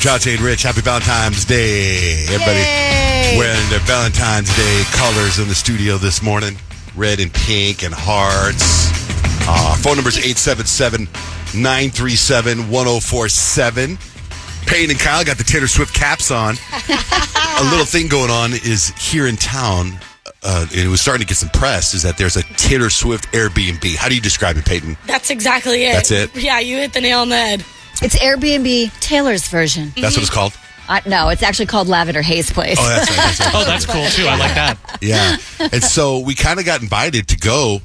Jonte and Rich, happy Valentine's Day. Everybody wearing their Valentine's Day colors in the studio this morning. Red and pink and hearts. Phone number is 877-937-1047. Payne and Kyle got the Taylor Swift caps on. A little thing going on is here in town, and it was starting to get some press, is that there's a Taylor Swift Airbnb. How do you describe it, Peyton? That's exactly it. That's it? Yeah, you hit the nail on the head. It's Airbnb Taylor's version. That's what it's called? No, it's actually called Lavender Haze Place. Oh, that's right. Oh, that's cool, too. I like that. Yeah. And so we kind of got invited to go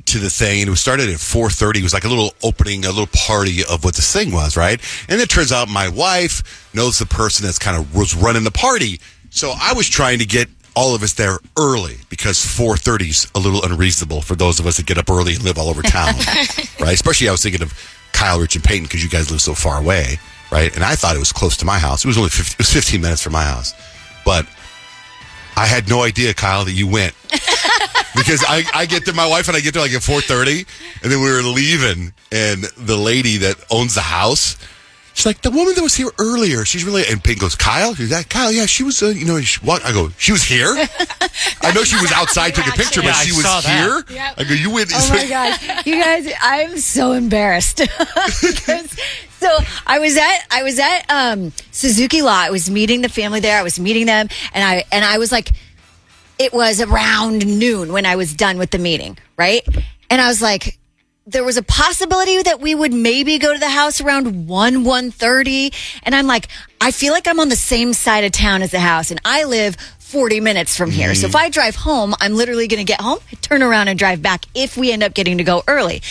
to the thing, and it started at 4:30. It was like a little opening, a little party of what this thing was, right? And it turns out my wife knows the person that's kind of was running the party. So I was trying to get all of us there early because 4:30 is a little unreasonable for those of us that get up early and live all over town, right? Especially I was thinking of Kyle, Rich, and Peyton because you guys live so far away, right? And I thought it was close to my house. It was only 15 minutes from my house. But I had no idea, Kyle, that you went. Because I get there, my wife and I get there like at 4:30, and then we were leaving, and the lady that owns the house, she's like, the woman that was here earlier, she's really, and Peyton goes, Kyle? She's like, Kyle, yeah, she was, I go, she was here? I know she was outside, took a picture, but she was here? Yep. I go, you went. Oh my gosh. You guys, I'm so embarrassed. So I was at Suzuki Law. I was meeting the family there. I was meeting them, and I was like, it was around noon when I was done with the meeting, right? And I was like, there was a possibility that we would maybe go to the house around 1:30. And I'm like, I feel like I'm on the same side of town as the house, and I live 40 minutes from here. So if I drive home, I'm literally going to get home, turn around and drive back if we end up getting to go early.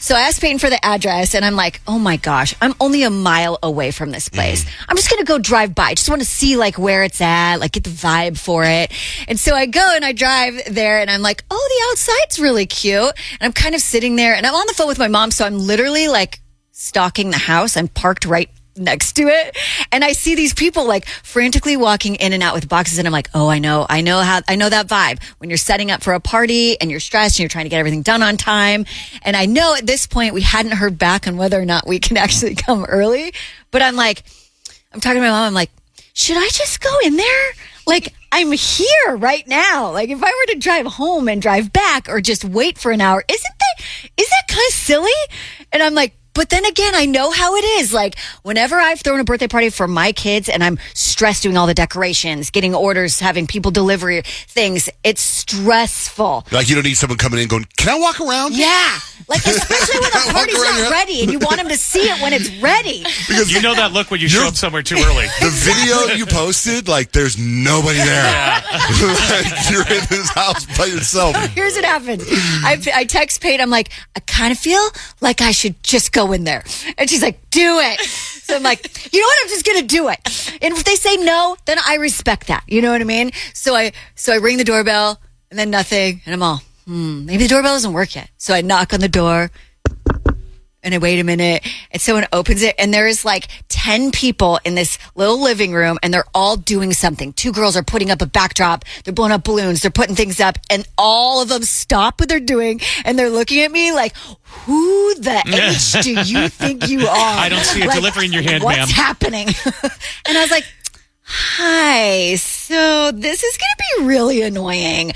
So I asked Peyton for the address, and I'm like, oh my gosh, I'm only a mile away from this place. I'm just going to go drive by. I just want to see like where it's at, like get the vibe for it. And so I go and I drive there, and I'm like, oh, the outside's really cute. And I'm kind of sitting there, and I'm on the phone with my mom, so I'm literally like stalking the house. I'm parked right next to it, and I see these people like frantically walking in and out with boxes, and I'm like, oh, I know that vibe when you're setting up for a party and you're stressed and you're trying to get everything done on time. And I know at this point we hadn't heard back on whether or not we can actually come early, but I'm talking to my mom, I'm like, should I just go in there? Like, I'm here right now. Like, if I were to drive home and drive back or just wait for an hour, is that kind of silly? And I'm like, but then again, I know how it is. Like, whenever I've thrown a birthday party for my kids and I'm stressed doing all the decorations, getting orders, having people deliver things, it's stressful. Like, you don't need someone coming in going, can I walk around? Yeah. Like, especially when the party's not ready and you want them to see it when it's ready. Because you know that look when you show up somewhere too early. The video you posted, like, there's nobody there. Yeah. Like, you're in this house by yourself. Here's what happens. I text Paige. I'm like, I kind of feel like I should just go in there. And she's like, do it. So I'm like, you know what? I'm just going to do it. And if they say no, then I respect that. You know what I mean? So I ring the doorbell and then nothing. And I'm all, maybe the doorbell doesn't work yet. So I knock on the door and I wait a minute, and someone opens it, and there is like 10 people in this little living room, and they're all doing something. 2 girls are putting up a backdrop, they're blowing up balloons, they're putting things up, and all of them stop what they're doing, and they're looking at me like, who the H do you think you are? I don't see a delivery in your hand, ma'am. What's happening? And I was like, hi, so this is going to be really annoying,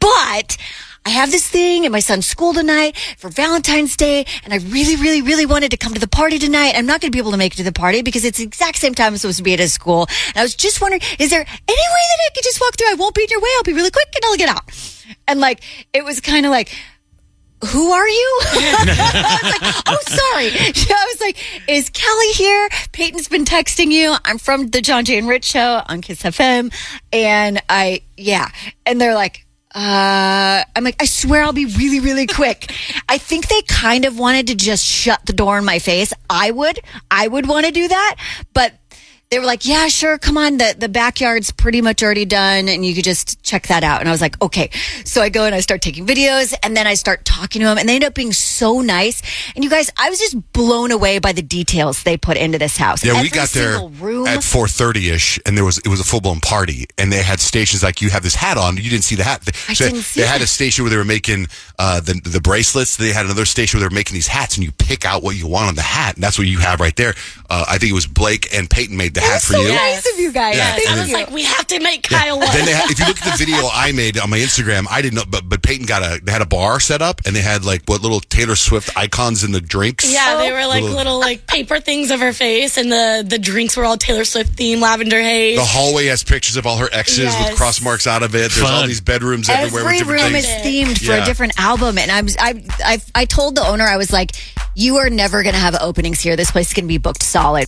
but I have this thing at my son's school tonight for Valentine's Day, and I really, really, really wanted to come to the party tonight. I'm not going to be able to make it to the party because it's the exact same time I'm supposed to be at his school. And I was just wondering, is there any way that I could just walk through? I won't be in your way. I'll be really quick and I'll get out. And like, it was kind of like, who are you? I was like, oh, sorry. I was like, is Kelly here? Peyton's been texting you. I'm from the Jonte and Rich show on Kiss FM. And and they're like, I'm like, I swear I'll be really, really quick. I think they kind of wanted to just shut the door in my face. I would want to do that, but they were like, yeah, sure, come on. The backyard's pretty much already done, and you could just check that out. And I was like, okay. So I go and I start taking videos, and then I start talking to them, and they end up being so nice. And you guys, I was just blown away by the details they put into this house. Yeah, Every we got there room. at 4:30ish, and it was a full blown party, and they had stations like you have this hat on. You didn't see the hat. They had a station where they were making the bracelets. They had another station where they were making these hats, and you pick out what you want on the hat, and that's what you have right there. I think it was Blake and Peyton made the hat That's for so you. nice of you guys. Yeah, Thank and I was you. like, we have to make Kyle one. Then if you look at the video I made on my Instagram, I didn't know, but Peyton they had a bar set up and they had like what little Taylor Swift icons in the drinks. Yeah, they were like little like paper things of her face, and the drinks were all Taylor Swift themed, lavender haze. The hallway has pictures of all her exes with Yes. cross marks out of it. There's all Fun. these bedrooms everywhere with Every different room things. is themed for Yeah. a different album, and I told the owner, I was like, "You are never going to have openings here. This place is going to be booked solid."